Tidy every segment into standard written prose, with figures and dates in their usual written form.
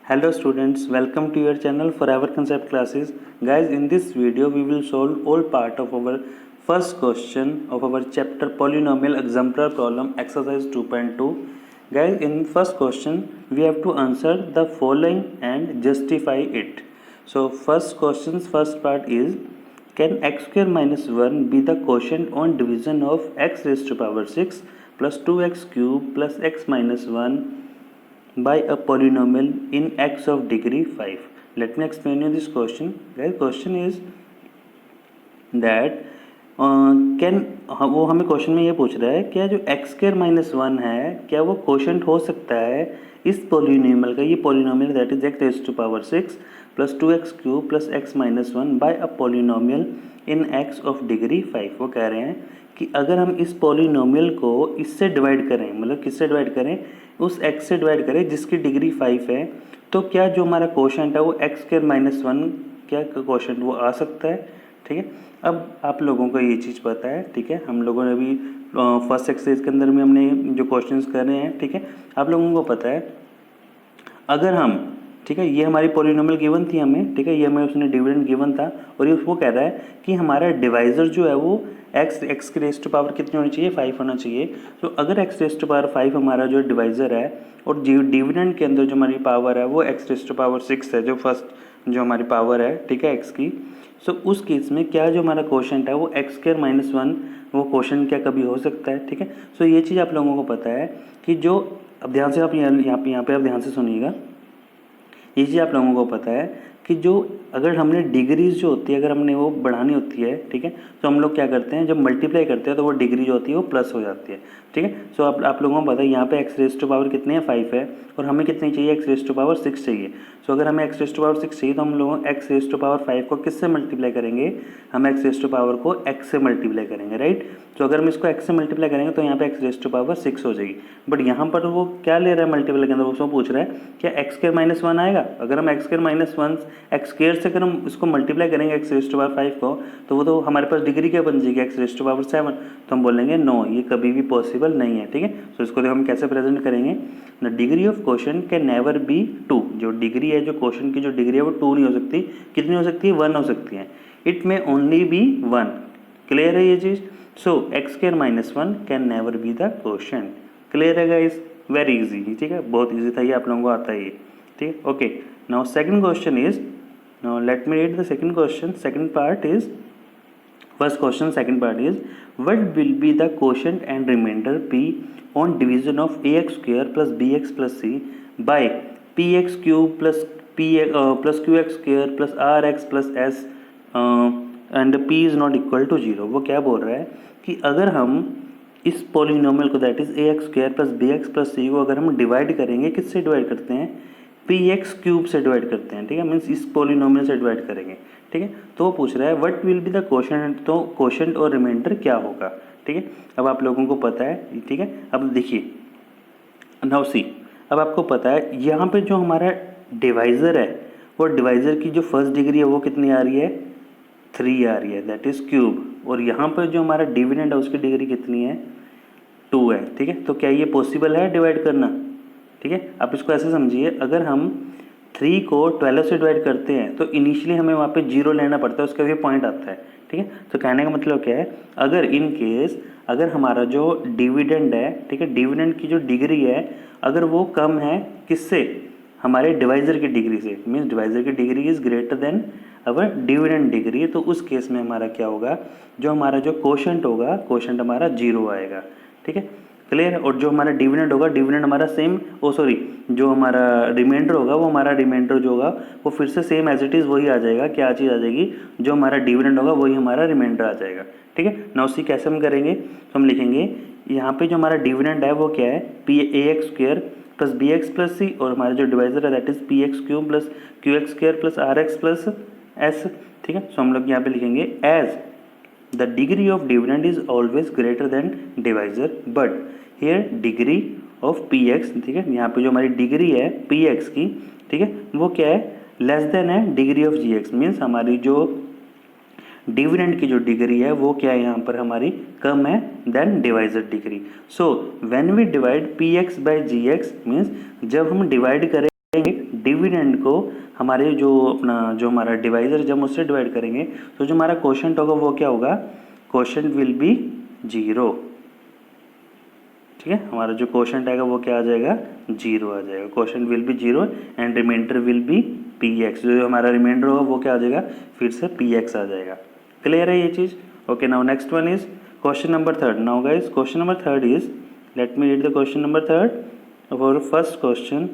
Hello students, welcome to your channel Forever Concept Classes. Guys, in this video we will solve all part of our first question of our chapter Polynomial Exemplar Problem exercise 2.2. Guys, in first question we have to answer the following and justify it. So first question's first part is, can x square minus 1 be the quotient on division of x raised to power 6 plus 2x cube plus x minus 1 by a polynomial in x of degree 5. Let me explain you this question. The question is that can वो हमें question में ये पूछ रहा है, क्या जो x square minus 1 है क्या वो क्वोशंट हो सकता है इस पोलिनोमियल का। ये polynomial that is x raise to power 6 plus 2x cube plus x minus 1 by a polynomial in x of degree 5। वो कह रहे हैं कि अगर हम इस पोलिनोमियल को इससे डिवाइड करें, मतलब किससे डिवाइड करें, उस x से डिवाइड करें जिसकी डिग्री 5 है, तो क्या जो हमारा क्वोशंट है वो एक्स स्क्वायर माइनस 1 क्या क्वोशंट वो आ सकता है। ठीक है, अब आप लोगों को ये चीज़ पता है। ठीक है, हम लोगों ने अभी फर्स्ट एक्सरसाइज के अंदर में हमने जो क्वेश्चंस कर रहे हैं, ठीक है, आप लोगों को पता है अगर हम, ठीक है, ये हमारी पोलिनोमियल गिवन थी हमें, ठीक है, ये हमें उसने डिविडेंड गिवन था और ये उसको कह रहा है कि हमारा डिवाइज़र जो है वो एक्स की रेज़ टू पावर कितनी होनी चाहिए, 5 होना चाहिए। तो अगर एक्स रेज़ टू पावर 5 हमारा जो डिवाइज़र है और डिविडेंड के अंदर जो हमारी पावर है वो एक्स रेज़ टू पावर 6 है, जो फर्स्ट जो हमारी पावर है, ठीक है, एक्स की। सो उस केस में क्या जो हमारा क्वोशंट है वो एक्स स्क्वायर माइनस 1 वो क्वोशंट क्या कभी हो सकता है। ठीक है, सो ये चीज़ आप लोगों को पता है कि जो, अब ध्यान से आप यहाँ पे आप ध्यान से सुनिएगा, ये चीज़ आप लोगों को पता है कि जो अगर हमने डिग्रीज जो होती है अगर हमने वो बढ़ानी होती है, ठीक है, तो हम लोग क्या करते हैं, जब मल्टीप्लाई करते हैं तो वो डिग्री जो होती है वो प्लस हो जाती है। ठीक है, सो आप लोगों को पता है यहाँ पे एक्स रेज़ टू पावर कितनी है, 5 है, और हमें कितनी चाहिए, एक्स रेज़ टू पावर 6 चाहिए। सो अगर हमें एक्स रेज़ टू पावर 6 चाहिए तो हम लोग एक्स रेज़ टू पावर 5 को किससे मल्टीप्लाई करेंगे, हम एक्स रेज़ टू पावर को एक्स से मल्टीप्लाई करेंगे, राइट। तो अगर हम इसको एक्स से मल्टीप्लाई करेंगे तो यहाँ पे एक्स रेज़ टू पावर 6 हो जाएगी। बट यहाँ पर वो क्या ले रहा है मल्टीप्लाई के अंदर, उसको पूछ रहा है क्या एक्स स्क्वायर माइनस 1 आएगा। अगर हम x square minus 1 x square से अगर हम इसको मल्टीप्लाई करेंगे एक्स रेज़ टू पावर 5 को, तो वो तो हमारे पास डिग्री क्या बन जाएगी, एक्स रेज़ टू पावर 7। तो हम बोलेंगे नो, ये कभी भी पॉसिबल नहीं है। ठीक है, तो इसको हम कैसे प्रेजेंट करेंगे, the degree of quotient can never B 2। जो डिग्री है, जो क्वोशंट की जो डिग्री है वो 2 नहीं हो सकती, कितनी हो सकती है, 1 हो सकती है। इट में ओनली बी 1। क्लियर है ये चीज़। So x square minus 1 can never be the quotient. Clear है गाइस, वेरी इजी। ठीक है, बहुत इजी था ये, आप लोगों को आता है ये। ठीक है, okay. Now second question is, now let me read the second question. Second part is, first question second part is, what will be the quotient and remainder p on division of ax square plus bx plus c by px cube plus plus qx square plus rx plus s and p is not equal to 0। वो क्या बोल रहा है कि अगर हम इस polynomial को that is a x square plus b x plus c को अगर हम डिवाइड करेंगे, किससे डिवाइड करते हैं, पी एक्स क्यूब से डिवाइड करते हैं। ठीक है, मीन्स इस पोलिनोमियल से डिवाइड करेंगे। ठीक है, तो वो पूछ रहा है what will be the quotient, तो क्वोशंट और रिमाइंडर क्या होगा। ठीक है, अब आप लोगों को पता है। ठीक है, अब देखिए, नाउ सी, अब आपको पता है यहाँ पे जो हमारा डिवाइज़र है वो डिवाइज़र की जो फर्स्ट डिग्री है वो कितनी आ रही है, 3 आ रही है, दैट इज़ क्यूब। और यहाँ पर जो हमारा डिविडेंड है उसकी डिग्री कितनी है, 2 है। ठीक है, तो क्या ये पॉसिबल है डिवाइड करना। ठीक है, आप इसको ऐसे समझिए, अगर हम 3 को 12 से डिवाइड करते हैं तो इनिशियली हमें वहाँ पे 0 लेना पड़ता है, उसका भी पॉइंट आता है। ठीक है, तो कहने का मतलब क्या है, अगर इन केस अगर हमारा जो डिविडेंड है, ठीक है, डिविडेंड की जो डिग्री है अगर वो कम है किससे, हमारे डिवाइज़र की डिग्री से, मीन्स डिवाइज़र की degree is greater than our dividend degree, तो उस केस में हमारा क्या होगा, जो हमारा जो क्वोशंट होगा, क्वोशंट हमारा 0 आएगा। ठीक है, क्लियर है। और जो हमारा डिविडेंड होगा, डिविडेंड हमारा सेम, सॉरी, जो हमारा रिमाइंडर होगा वो हमारा रिमाइंडर जो होगा वो फिर से सेम एज इट इज़ वही आ जाएगा। क्या चीज़ आ जाएगी, जो हमारा डिविडेंड होगा वही हमारा रिमाइंडर आ जाएगा। ठीक है, नाउ सी कैसे हम करेंगे, तो हम लिखेंगे यहाँ पे जो हमारा डिविडेंड है वो क्या है, p a x square plus b x plus c, और हमारा जो डिवाइजर है that is p x cube plus q x square plus r x plus s. ठीक है, सो हम लोग यहाँ पे लिखेंगे as the degree of dividend is always greater than divisor, but here degree of px, ठीक है, यहाँ पे जो हमारी डिग्री है px की, ठीक है, वो क्या है, लेस देन है डिग्री ऑफ gx, मीन्स हमारी जो डिविडेंड की जो डिग्री है वो क्या है, यहाँ पर हमारी कम है than divisor degree. So when we divide px by gx, means जब हम डिवाइड करेंगे डिविडेंड को हमारे जो हमारा डिवाइजर जब उससे डिवाइड करेंगे तो जो हमारा क्वोशंट होगा वो क्या होगा, क्वोशंट विल बी 0। ठीक है, हमारा जो क्वोशंट आएगा वो क्या आ जाएगा, 0 आ जाएगा। Quotient will be 0 and remainder will be px। जो हमारा रिमाइंडर होगा वो क्या आ जाएगा, फिर से px आ जाएगा। क्लियर है ये चीज़? Okay, now next one is question number third. Now guys question number third is, let me read the question number third of our first question.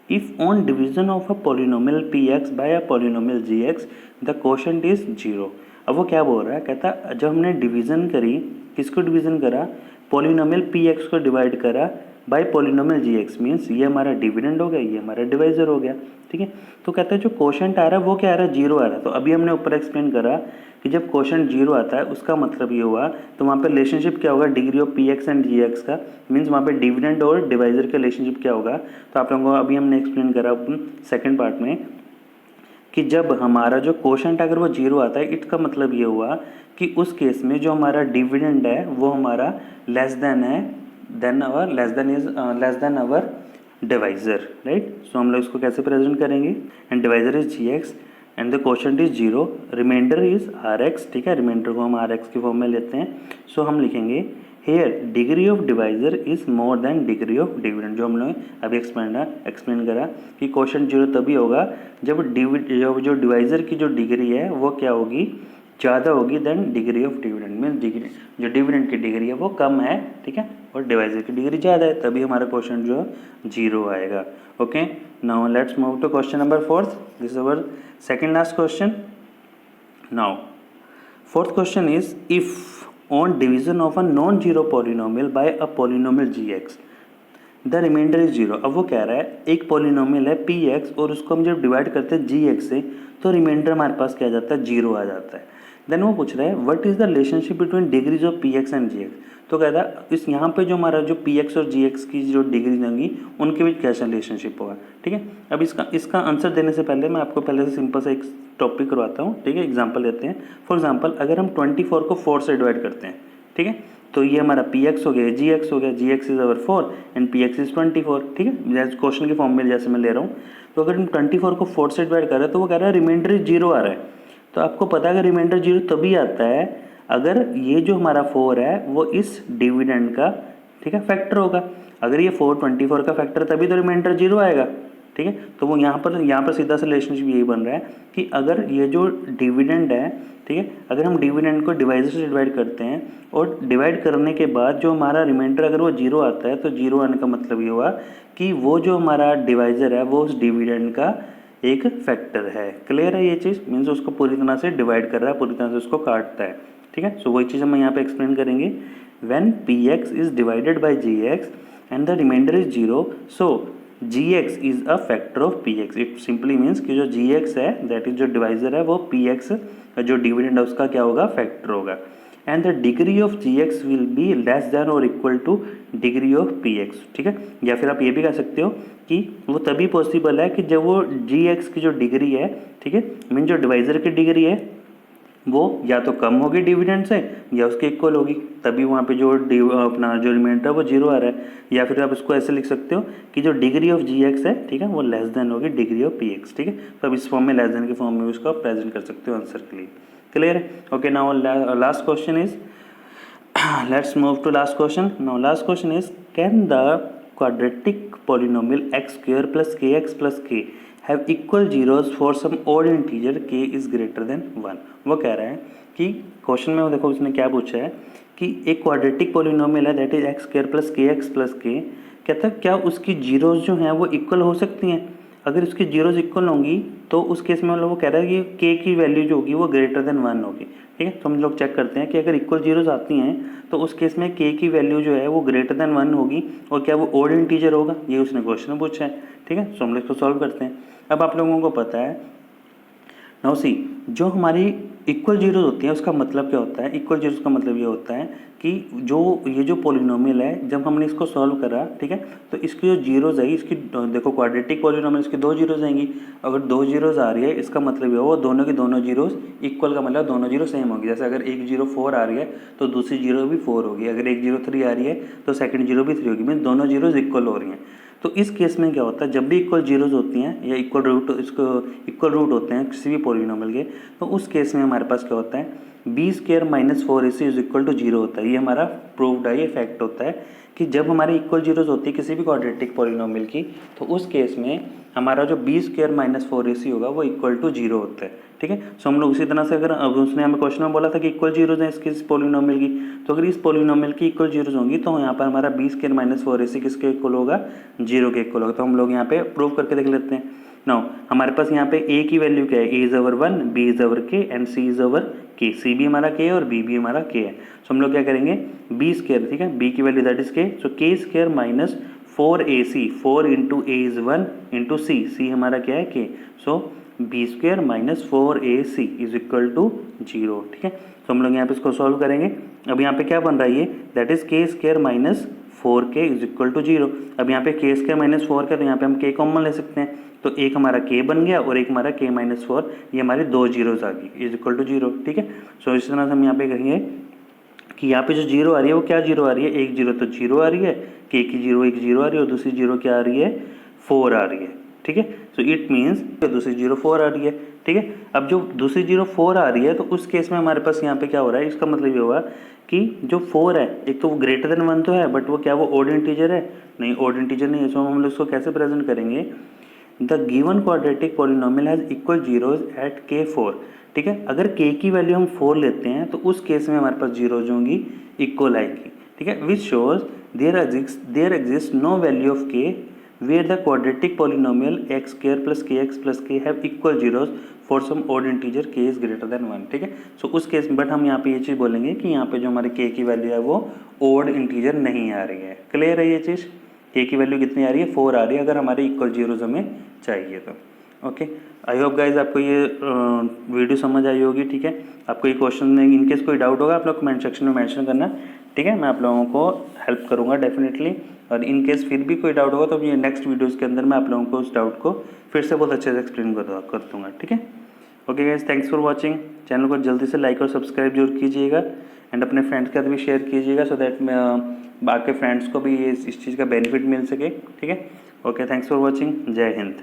If on division of a polynomial px by a polynomial gx the quotient is 0। अब वो क्या बोल रहा है, कहता जब हमने division करी, किसको डिवीज़न करा, पॉलिनोमियल px को डिवाइड करा बाय पॉलिनोमियल gx, मीन्स ये हमारा डिविडेंड हो गया, ये हमारा डिवाइजर हो गया। ठीक है, तो कहता है जो क्वोशंट आ रहा है वो क्या आ रहा है, 0 आ रहा है। तो अभी हमने ऊपर एक्सप्लेन करा कि जब क्वोशंट 0 आता है उसका मतलब ये हुआ, तो वहाँ पे रिलेशनशिप क्या होगा, degree of px and gx का, मीन्स वहाँ पे डिविडेंड और डिवाइजर का रिलेशनशिप क्या होगा। तो आप लोगों को अभी हमने एक्सप्लेन करा सेकंड पार्ट में कि जब हमारा जो क्वोशंट अगर वो 0 आता है, इसका मतलब ये हुआ कि उस केस में जो हमारा डिविडेंड है वो हमारा लेस देन है less than our divisor, right. So हम लोग इसको कैसे प्रेजेंट करेंगे, and divisor is gx and the quotient is 0, remainder is rx। ठीक है, रिमाइंडर को हम rx के फॉर्म में लेते हैं। सो हम लिखेंगे here degree of divisor is more than degree of dividend. जो हम लोग अभी एक्सप्लेन करा कि क्वोशंट 0 तभी होगा जब जो डिवाइजर की जो डिग्री है वो क्या होगी, ज़्यादा होगी than degree of dividend. Means degree जो डिविडेंड की डिग्री है वो कम है, ठीक है, और डिवाइजर की डिग्री ज़्यादा है, तभी हमारा क्वोशंट जो 0 आएगा। Okay, now let's move to question number fourth. This is our second last question. Now fourth question is, if on division of a non-zero polynomial by a polynomial gx the remainder is 0। अब वो कह रहा है एक polynomial है px और उसको हम जब डिवाइड करते हैं gx से तो रिमाइंडर हमारे पास क्या आ जाता है, 0 आ जाता है। देन वो पूछ रहा है what is the relationship between degrees of px and gx। तो कहता है इस यहाँ पे जो हमारा जो px और gx की जो डिग्री होंगी उनके बीच कैसा रिलेशनशिप होगा। ठीक है, अब इसका आंसर देने से पहले मैं आपको पहले से सिंपल सा एक टॉपिक करवाता हूँ। ठीक है, एग्जांपल लेते हैं। फॉर एग्जांपल अगर हम 24 को 4 से डिवाइड करते हैं, ठीक है, तो ये हमारा px हो गया, gx हो गया, gx is our 4 and px is 24। ठीक है, जैसे क्वेश्चन के फॉर्म में जैसे मैं ले रहा हूँ, तो अगर हम 24 को 4 से डिवाइड कर रहे हैं तो वो कह रहा है रिमाइंडर 0 आ रहा है। तो आपको पता है कि रिमाइंडर 0 तभी आता है अगर ये जो हमारा 4 है वो इस डिविडेंड का, ठीक है, फैक्टर होगा। अगर ये 4 24 का फैक्टर तभी तो रिमाइंडर 0 आएगा। ठीक है, तो वो यहाँ पर सीधा सा रिलेशनशिप यही बन रहा है कि अगर ये जो डिविडेंड है, ठीक है, अगर हम डिविडेंड को डिवाइजर से डिवाइड करते हैं और डिवाइड करने के बाद जो हमारा रिमाइंडर अगर वो 0 आता है तो 0 आने का मतलब ये हुआ कि वो जो हमारा डिवाइजर है वो उस डिविडेंड का एक फैक्टर है। क्लियर है ये चीज़? मीन्स उसको पूरी तरह से डिवाइड कर रहा है, पूरी तरह से उसको काटता है। ठीक है, सो वही चीज़ हम यहाँ पे एक्सप्लेन करेंगे। When px is divided by gx and the remainder is 0, so gx is a factor of px। It simply means कि जो gx है दैट इज जो डिवाइजर है वो px जो डिविडेंड है उसका क्या होगा, फैक्टर होगा। And the degree of gx will be less than और equal to degree of px। ठीक है, या फिर आप ये भी कह सकते हो कि वो तभी पॉसिबल है कि जब वो gx की जो डिग्री है, ठीक है, मीन जो डिवाइजर की डिग्री है वो या तो कम होगी डिविडेंड से या उसके इक्वल होगी, तभी वहाँ पे जो अपना जो रिमाइंडर है वो 0 आ रहा है। या फिर आप इसको ऐसे लिख सकते हो कि जो डिग्री ऑफ gx है, ठीक है, वो लेस देन होगी डिग्री ऑफ px। ठीक है, तो अब इस फॉर्म में लेस देन के फॉर्म में उसको आप प्रेजेंट कर सकते हो आंसर के लिए। क्लियर है? Okay, now last question is, let's move to last question. Now last question is, can the quadratic polynomial x square plus kx plus k have equal zeros for some odd integer k is greater than 1। वो कह रहा है कि question में वो देखो उसने क्या पूछा है कि एक क्वाड्रेटिक पॉलिनोमियल है that is x square plus kx plus k, कहता है क्या उसकी जीरोस जो हैं वो इक्वल हो सकती हैं। अगर उसकी जीरोस इक्वल होंगी तो उस केस में मतलब वो कह रहा है कि k की वैल्यू जो होगी वो ग्रेटर देन 1 होगी। ठीक है, तो हम लोग चेक करते हैं कि अगर इक्वल जीरोस आती हैं तो उस केस में k की वैल्यू जो है वो ग्रेटर देन 1 होगी और क्या वो ऑड इंटीजर होगा, ये उसने क्वेश्चन में पूछा है। ठीक है, तो हम लोग इसको सॉल्व करते हैं। अब आप लोगों को पता है, नाउ सी, जो हमारी इक्वल जीरोस होती हैं उसका मतलब क्या होता है, इक्वल जीरोस का मतलब ये होता है कि ये जो पॉलिनोमियल है जब हमने इसको सॉल्व करा, ठीक है, तो इसकी जो जीरोस है, इसकी देखो क्वाड्रेटिक पॉलिनोमियल इसकी 2 जीरोस आएंगी। अगर 2 जीरोस आ रही है इसका मतलब ये वो दोनों की दोनों जीरोस इक्वल का मतलब दोनों जीरो सेम होगी। जैसे अगर एक जीरो 4 आ रही है तो दूसरी जीरो भी 4 होगी, अगर एक जीरो 3 आ रही है तो सेकंड जीरो भी 3 होगी, मीन्स दोनों जीरोस इक्वल हो रही हैं। तो इस केस में क्या होता है, जब भी इक्वल जीरोज होती हैं या इक्वल रूट होते हैं किसी भी पॉलिनॉमियल के, तो उस केस में हमारे पास क्या होता है, b square minus 4ac is equal to zero होता है। ये हमारा प्रूव्ड है, ये फैक्ट होता है कि जब हमारी इक्वल जीरोज होती है किसी भी क्वाड्रेटिक पॉलिनॉमियल की, तो उस केस में हमारा जो बी स्क्वायर माइनस 4ac होगा वो इक्वल टू जीरो होता है। ठीक है, सो हम लोग उसी तरह से, अगर अब उसने हमें क्वेश्चन में बोला था कि इक्वल जीरोज हैं इस पॉलिनॉमियल की, तो अगर इस पॉलिनॉमियल की इक्वल जीरोज होंगी तो यहाँ पर हमारा बी स्क्वायर माइनस 4ac किसके इक्वल होगा, जीरो के इक्वल होगा। तो हम लोग यहाँ पे प्रूव करके देख लेते हैं। नाउ हमारे पास यहाँ पे a की वैल्यू क्या है, a is our 1, b is our k and c is our k। c भी हमारा k है और b भी हमारा k है। सो हम लोग क्या करेंगे, b स्क्वायर, ठीक है, b की value that is k, so k square minus 4ac, 4 into a is 1 into c, c हमारा क्या है k, so b square minus 4ac is equal to zero. ठीक है, तो हम लोग यहाँ पे इसको सॉल्व करेंगे। अब यहाँ पे क्या बन रहा है, ये that is k square minus 4k is equal to zero. अब यहाँ पे k स्क्वायर माइनस 4k, तो यहाँ पे हम k कॉमन ले सकते हैं, तो एक हमारा k बन गया और एक हमारा k माइनस 4, ये हमारी दो जीरोज आ गई, इज इक्वल टू जीरो। ठीक है, सो इस तरह से हम यहाँ पे कहेंगे कि यहाँ पे जो जीरो आ रही है वो क्या जीरो आ रही है, एक जीरो तो जीरो आ रही है, k की जीरो एक जीरो आ रही है और दूसरी जीरो क्या आ रही है, 4 आ रही है। ठीक है, सो इट मीन्स दूसरी जीरो 4 आ रही है। ठीक है, अब जो दूसरी जीरो 4 आ रही है तो उस केस में हमारे पास यहाँ पे क्या हो रहा है, इसका मतलब ये हुआ कि जो 4 है, एक तो वो ग्रेटर देन 1 तो है, बट वो क्या, वो ऑड इंटीजर है, नहीं ऑड इंटीजर नहीं है। सो हम लोग इसको कैसे प्रेजेंट करेंगे, the given quadratic polynomial has equal zeros at k4। ठीक है, अगर k की वैल्यू हम 4 लेते हैं तो उस केस में हमारे पास जीरोज होंगी, इक्वल आएंगी। ठीक है, which shows there exist no value of k where the quadratic polynomial x square plus kx plus k have equal zeros for some odd integer k is greater than 1। ठीक है, सो उस case में but हम यहाँ पे ये चीज़ बोलेंगे कि यहाँ पे जो हमारे k की वैल्यू है वो odd इंटीजर नहीं आ रही है। क्लियर है ये चीज़, k की वैल्यू कितनी आ रही है, 4 आ रही है अगर हमारे इक्वल जीरोज हमें चाहिए तो। ओके, आई होप गाइज आपको ये वीडियो समझ आई होगी। ठीक है, आपको ये क्वेश्चन में इनकेस कोई डाउट होगा आप लोग कमेंट सेक्शन में मेंशन करना। ठीक है, मैं आप लोगों को हेल्प करूँगा डेफिनेटली, और इन केस फिर भी कोई डाउट होगा तो ये नेक्स्ट वीडियोस के अंदर मैं आप लोगों को उस डाउट को फिर से बहुत अच्छे से एक्सप्लेन कर दूँगा। ठीक है, okay guys, thanks for watching. Channel को जल्दी से लाइक और सब्सक्राइब जरूर कीजिएगा एंड अपने फ्रेंड्स के साथ भी शेयर कीजिएगा, सो दैट बाकी फ्रेंड्स को भी इस चीज़ का बेनिफिट मिल सके। ठीक है, ओके, थैंक्स फॉर वॉचिंग, जय हिंद।